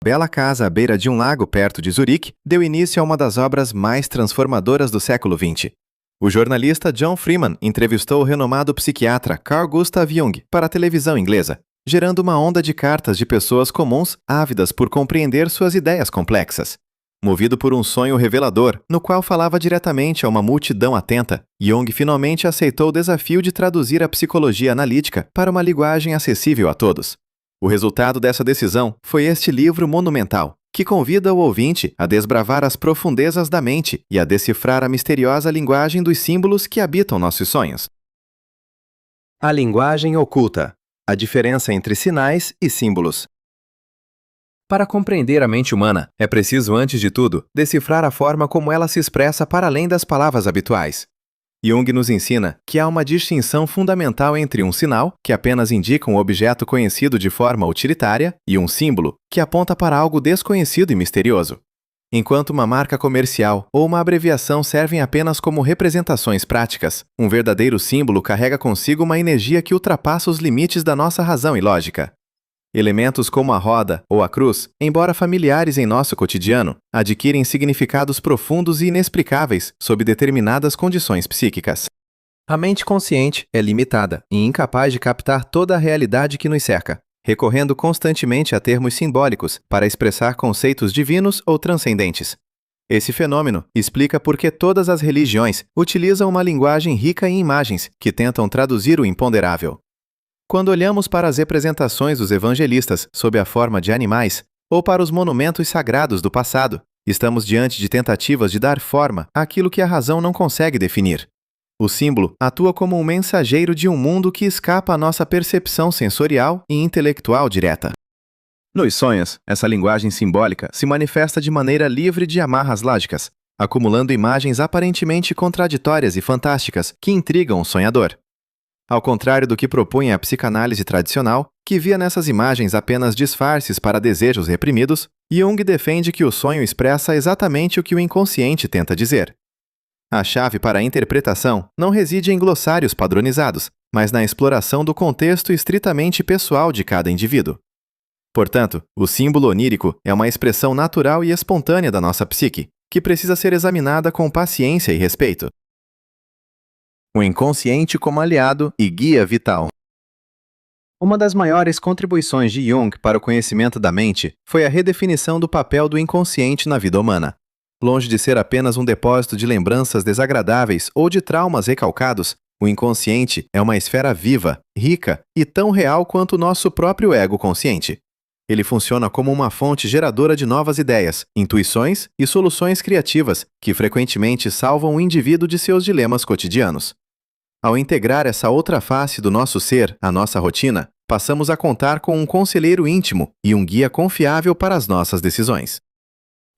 Bela casa à beira de um lago perto de Zurique deu início a uma das obras mais transformadoras do século XX. O jornalista John Freeman entrevistou o renomado psiquiatra Carl Gustav Jung para a televisão inglesa, gerando uma onda de cartas de pessoas comuns ávidas por compreender suas ideias complexas. Movido por um sonho revelador, no qual falava diretamente a uma multidão atenta, Jung finalmente aceitou o desafio de traduzir a psicologia analítica para uma linguagem acessível a todos. O resultado dessa decisão foi este livro monumental, que convida o ouvinte a desbravar as profundezas da mente e a decifrar a misteriosa linguagem dos símbolos que habitam nossos sonhos. A linguagem oculta. A diferença entre sinais e símbolos. Para compreender a mente humana, é preciso, antes de tudo, decifrar a forma como ela se expressa para além das palavras habituais. Jung nos ensina que há uma distinção fundamental entre um sinal, que apenas indica um objeto conhecido de forma utilitária, e um símbolo, que aponta para algo desconhecido e misterioso. Enquanto uma marca comercial ou uma abreviação servem apenas como representações práticas, um verdadeiro símbolo carrega consigo uma energia que ultrapassa os limites da nossa razão e lógica. Elementos como a roda ou a cruz, embora familiares em nosso cotidiano, adquirem significados profundos e inexplicáveis sob determinadas condições psíquicas. A mente consciente é limitada e incapaz de captar toda a realidade que nos cerca, recorrendo constantemente a termos simbólicos para expressar conceitos divinos ou transcendentes. Esse fenômeno explica por que todas as religiões utilizam uma linguagem rica em imagens que tentam traduzir o imponderável. Quando olhamos para as representações dos evangelistas sob a forma de animais, ou para os monumentos sagrados do passado, estamos diante de tentativas de dar forma àquilo que a razão não consegue definir. O símbolo atua como um mensageiro de um mundo que escapa à nossa percepção sensorial e intelectual direta. Nos sonhos, essa linguagem simbólica se manifesta de maneira livre de amarras lógicas, acumulando imagens aparentemente contraditórias e fantásticas que intrigam o sonhador. Ao contrário do que propunha a psicanálise tradicional, que via nessas imagens apenas disfarces para desejos reprimidos, Jung defende que o sonho expressa exatamente o que o inconsciente tenta dizer. A chave para a interpretação não reside em glossários padronizados, mas na exploração do contexto estritamente pessoal de cada indivíduo. Portanto, o símbolo onírico é uma expressão natural e espontânea da nossa psique, que precisa ser examinada com paciência e respeito. O inconsciente como aliado e guia vital. Uma das maiores contribuições de Jung para o conhecimento da mente foi a redefinição do papel do inconsciente na vida humana. Longe de ser apenas um depósito de lembranças desagradáveis ou de traumas recalcados, o inconsciente é uma esfera viva, rica e tão real quanto o nosso próprio ego consciente. Ele funciona como uma fonte geradora de novas ideias, intuições e soluções criativas que frequentemente salvam o indivíduo de seus dilemas cotidianos. Ao integrar essa outra face do nosso ser à nossa rotina, passamos a contar com um conselheiro íntimo e um guia confiável para as nossas decisões.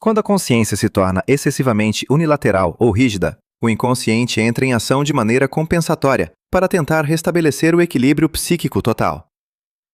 Quando a consciência se torna excessivamente unilateral ou rígida, o inconsciente entra em ação de maneira compensatória para tentar restabelecer o equilíbrio psíquico total.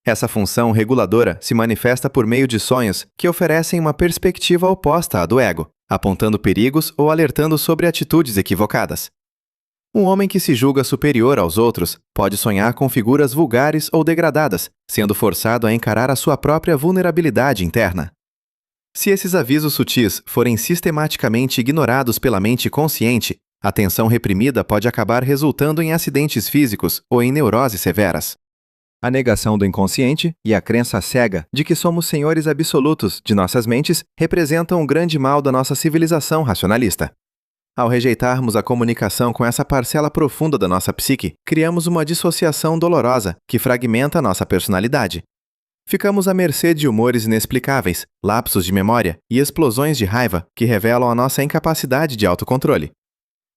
Essa função reguladora se manifesta por meio de sonhos que oferecem uma perspectiva oposta à do ego, apontando perigos ou alertando sobre atitudes equivocadas. Um homem que se julga superior aos outros pode sonhar com figuras vulgares ou degradadas, sendo forçado a encarar a sua própria vulnerabilidade interna. Se esses avisos sutis forem sistematicamente ignorados pela mente consciente, a tensão reprimida pode acabar resultando em acidentes físicos ou em neuroses severas. A negação do inconsciente e a crença cega de que somos senhores absolutos de nossas mentes representam um grande mal da nossa civilização racionalista. Ao rejeitarmos a comunicação com essa parcela profunda da nossa psique, criamos uma dissociação dolorosa que fragmenta nossa personalidade. Ficamos à mercê de humores inexplicáveis, lapsos de memória e explosões de raiva que revelam a nossa incapacidade de autocontrole.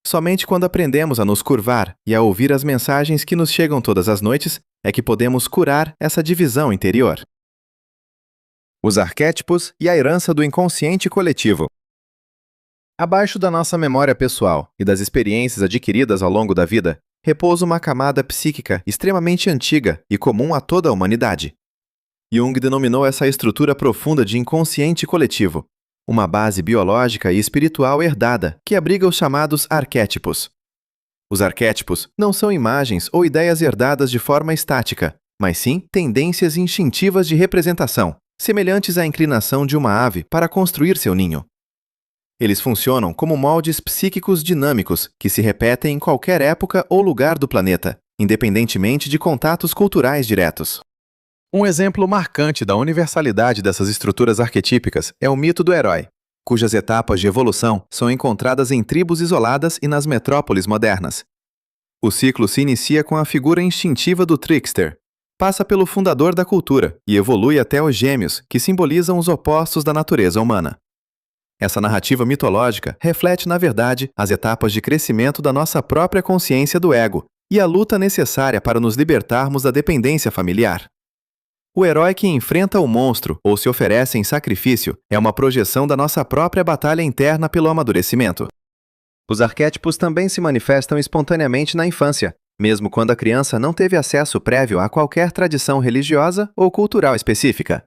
Somente quando aprendemos a nos curvar e a ouvir as mensagens que nos chegam todas as noites é que podemos curar essa divisão interior. Os arquétipos e a herança do inconsciente coletivo. Abaixo da nossa memória pessoal e das experiências adquiridas ao longo da vida, repousa uma camada psíquica extremamente antiga e comum a toda a humanidade. Jung denominou essa estrutura profunda de inconsciente coletivo, uma base biológica e espiritual herdada que abriga os chamados arquétipos. Os arquétipos não são imagens ou ideias herdadas de forma estática, mas sim tendências instintivas de representação, semelhantes à inclinação de uma ave para construir seu ninho. Eles funcionam como moldes psíquicos dinâmicos que se repetem em qualquer época ou lugar do planeta, independentemente de contatos culturais diretos. Um exemplo marcante da universalidade dessas estruturas arquetípicas é o mito do herói, cujas etapas de evolução são encontradas em tribos isoladas e nas metrópoles modernas. O ciclo se inicia com a figura instintiva do trickster, passa pelo fundador da cultura e evolui até os gêmeos, que simbolizam os opostos da natureza humana. Essa narrativa mitológica reflete, na verdade, as etapas de crescimento da nossa própria consciência do ego e a luta necessária para nos libertarmos da dependência familiar. O herói que enfrenta o monstro ou se oferece em sacrifício é uma projeção da nossa própria batalha interna pelo amadurecimento. Os arquétipos também se manifestam espontaneamente na infância, mesmo quando a criança não teve acesso prévio a qualquer tradição religiosa ou cultural específica.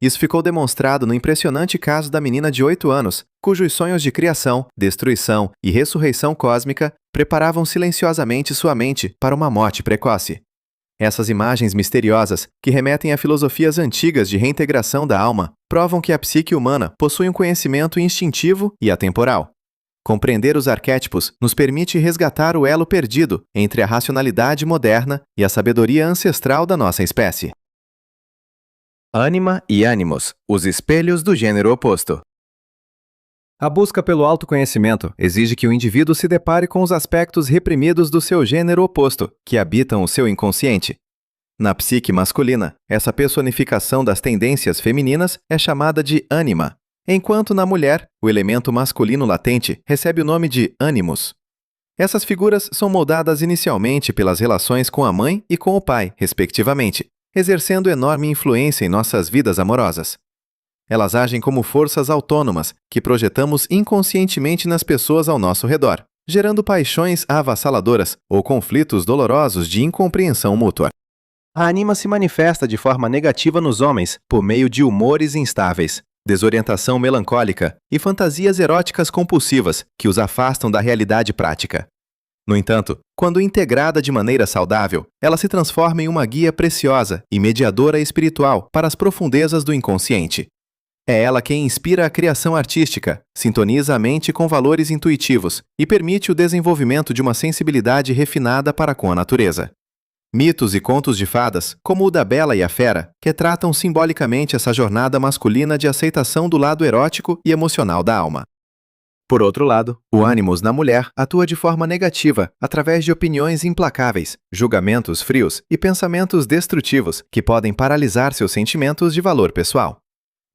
Isso ficou demonstrado no impressionante caso da menina de 8 anos, cujos sonhos de criação, destruição e ressurreição cósmica preparavam silenciosamente sua mente para uma morte precoce. Essas imagens misteriosas, que remetem a filosofias antigas de reintegração da alma, provam que a psique humana possui um conhecimento instintivo e atemporal. Compreender os arquétipos nos permite resgatar o elo perdido entre a racionalidade moderna e a sabedoria ancestral da nossa espécie. Ânima e ânimos, os espelhos do gênero oposto. A busca pelo autoconhecimento exige que o indivíduo se depare com os aspectos reprimidos do seu gênero oposto, que habitam o seu inconsciente. Na psique masculina, essa personificação das tendências femininas é chamada de ânima, enquanto na mulher, o elemento masculino latente recebe o nome de ânimos. Essas figuras são moldadas inicialmente pelas relações com a mãe e com o pai, respectivamente, exercendo enorme influência em nossas vidas amorosas. Elas agem como forças autônomas que projetamos inconscientemente nas pessoas ao nosso redor, gerando paixões avassaladoras ou conflitos dolorosos de incompreensão mútua. A ânima se manifesta de forma negativa nos homens por meio de humores instáveis, desorientação melancólica e fantasias eróticas compulsivas que os afastam da realidade prática. No entanto, quando integrada de maneira saudável, ela se transforma em uma guia preciosa e mediadora espiritual para as profundezas do inconsciente. É ela quem inspira a criação artística, sintoniza a mente com valores intuitivos e permite o desenvolvimento de uma sensibilidade refinada para com a natureza. Mitos e contos de fadas, como o da Bela e a Fera, retratam simbolicamente essa jornada masculina de aceitação do lado erótico e emocional da alma. Por outro lado, o ânimos na mulher atua de forma negativa através de opiniões implacáveis, julgamentos frios e pensamentos destrutivos que podem paralisar seus sentimentos de valor pessoal.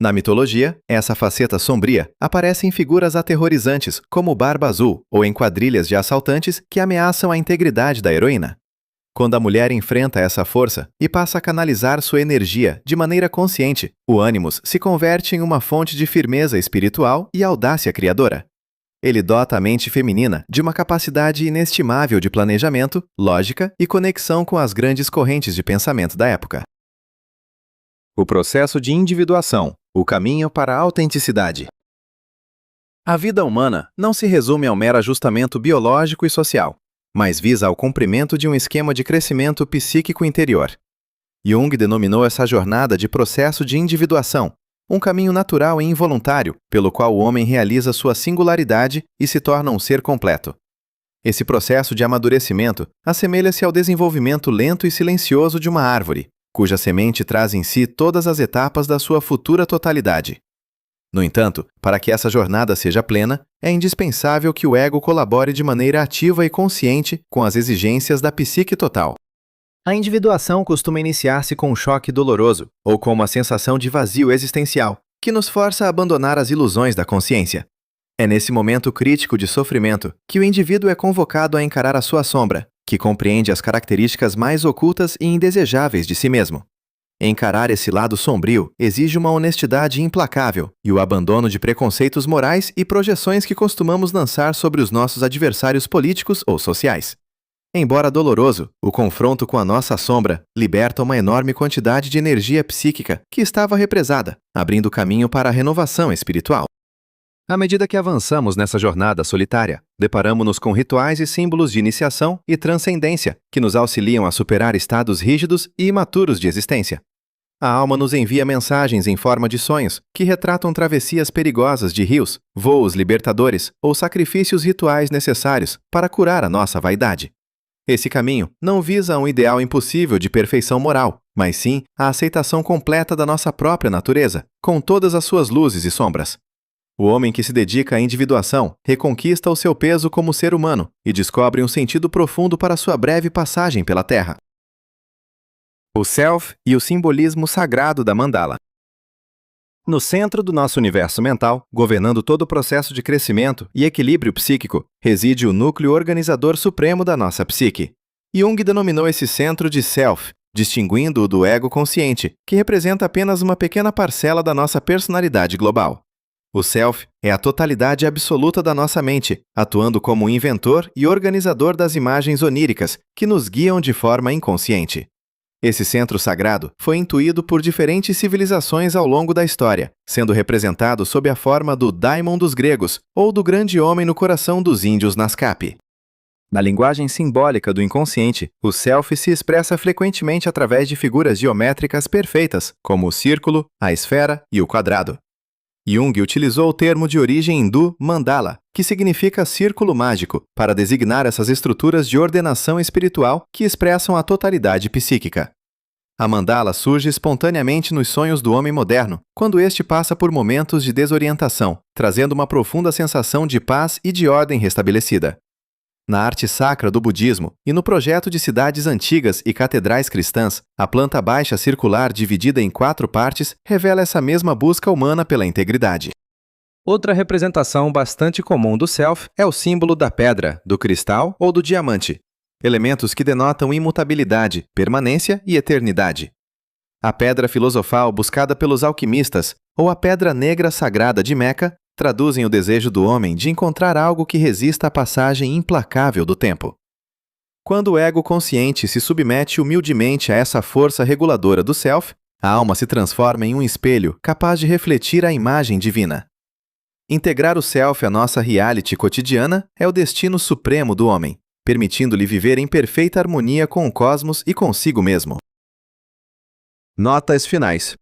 Na mitologia, essa faceta sombria aparece em figuras aterrorizantes como Barba Azul ou em quadrilhas de assaltantes que ameaçam a integridade da heroína. Quando a mulher enfrenta essa força e passa a canalizar sua energia de maneira consciente, o ânimos se converte em uma fonte de firmeza espiritual e audácia criadora. Ele dota a mente feminina de uma capacidade inestimável de planejamento, lógica e conexão com as grandes correntes de pensamento da época. O processo de individuação, o caminho para a autenticidade. A vida humana não se resume ao mero ajustamento biológico e social, mas visa ao cumprimento de um esquema de crescimento psíquico interior. Jung denominou essa jornada de processo de individuação, um caminho natural e involuntário pelo qual o homem realiza sua singularidade e se torna um ser completo. Esse processo de amadurecimento assemelha-se ao desenvolvimento lento e silencioso de uma árvore, cuja semente traz em si todas as etapas da sua futura totalidade. No entanto, para que essa jornada seja plena, é indispensável que o ego colabore de maneira ativa e consciente com as exigências da psique total. A individuação costuma iniciar-se com um choque doloroso ou com uma sensação de vazio existencial, que nos força a abandonar as ilusões da consciência. É nesse momento crítico de sofrimento que o indivíduo é convocado a encarar a sua sombra, que compreende as características mais ocultas e indesejáveis de si mesmo. Encarar esse lado sombrio exige uma honestidade implacável e o abandono de preconceitos morais e projeções que costumamos lançar sobre os nossos adversários políticos ou sociais. Embora doloroso, o confronto com a nossa sombra liberta uma enorme quantidade de energia psíquica que estava represada, abrindo caminho para a renovação espiritual. À medida que avançamos nessa jornada solitária, deparamo-nos com rituais e símbolos de iniciação e transcendência que nos auxiliam a superar estados rígidos e imaturos de existência. A alma nos envia mensagens em forma de sonhos, que retratam travessias perigosas de rios, voos libertadores ou sacrifícios rituais necessários para curar a nossa vaidade. Esse caminho não visa um ideal impossível de perfeição moral, mas sim a aceitação completa da nossa própria natureza, com todas as suas luzes e sombras. O homem que se dedica à individuação reconquista o seu peso como ser humano e descobre um sentido profundo para sua breve passagem pela Terra. O Self e o simbolismo sagrado da mandala. No centro do nosso universo mental, governando todo o processo de crescimento e equilíbrio psíquico, reside o núcleo organizador supremo da nossa psique. Jung denominou esse centro de Self, distinguindo-o do ego consciente, que representa apenas uma pequena parcela da nossa personalidade global. O Self é a totalidade absoluta da nossa mente, atuando como inventor e organizador das imagens oníricas que nos guiam de forma inconsciente. Esse centro sagrado foi intuído por diferentes civilizações ao longo da história, sendo representado sob a forma do daimon dos gregos ou do grande homem no coração dos índios Nazcapi. Na linguagem simbólica do inconsciente, o Self se expressa frequentemente através de figuras geométricas perfeitas, como o círculo, a esfera e o quadrado. Jung utilizou o termo de origem hindu mandala, que significa círculo mágico, para designar essas estruturas de ordenação espiritual que expressam a totalidade psíquica. A mandala surge espontaneamente nos sonhos do homem moderno, quando este passa por momentos de desorientação, trazendo uma profunda sensação de paz e de ordem restabelecida. Na arte sacra do budismo e no projeto de cidades antigas e catedrais cristãs, a planta baixa circular dividida em 4 partes revela essa mesma busca humana pela integridade. Outra representação bastante comum do Self é o símbolo da pedra, do cristal ou do diamante, elementos que denotam imutabilidade, permanência e eternidade. A pedra filosofal buscada pelos alquimistas ou a pedra negra sagrada de Meca traduzem o desejo do homem de encontrar algo que resista à passagem implacável do tempo. Quando o ego consciente se submete humildemente a essa força reguladora do Self, a alma se transforma em um espelho capaz de refletir a imagem divina. Integrar o Self à nossa reality cotidiana é o destino supremo do homem, permitindo-lhe viver em perfeita harmonia com o cosmos e consigo mesmo. Notas finais.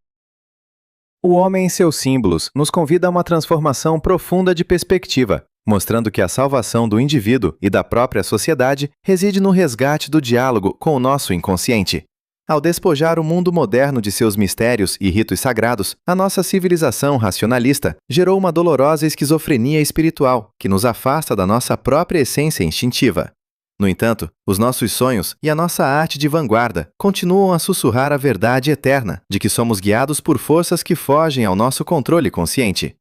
O homem em seus símbolos nos convida a uma transformação profunda de perspectiva, mostrando que a salvação do indivíduo e da própria sociedade reside no resgate do diálogo com o nosso inconsciente. Ao despojar o mundo moderno de seus mistérios e ritos sagrados, a nossa civilização racionalista gerou uma dolorosa esquizofrenia espiritual que nos afasta da nossa própria essência instintiva. No entanto, os nossos sonhos e a nossa arte de vanguarda continuam a sussurrar a verdade eterna de que somos guiados por forças que fogem ao nosso controle consciente.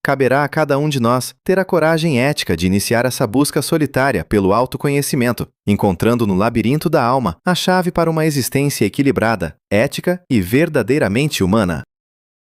Caberá a cada um de nós ter a coragem ética de iniciar essa busca solitária pelo autoconhecimento, encontrando no labirinto da alma a chave para uma existência equilibrada, ética e verdadeiramente humana.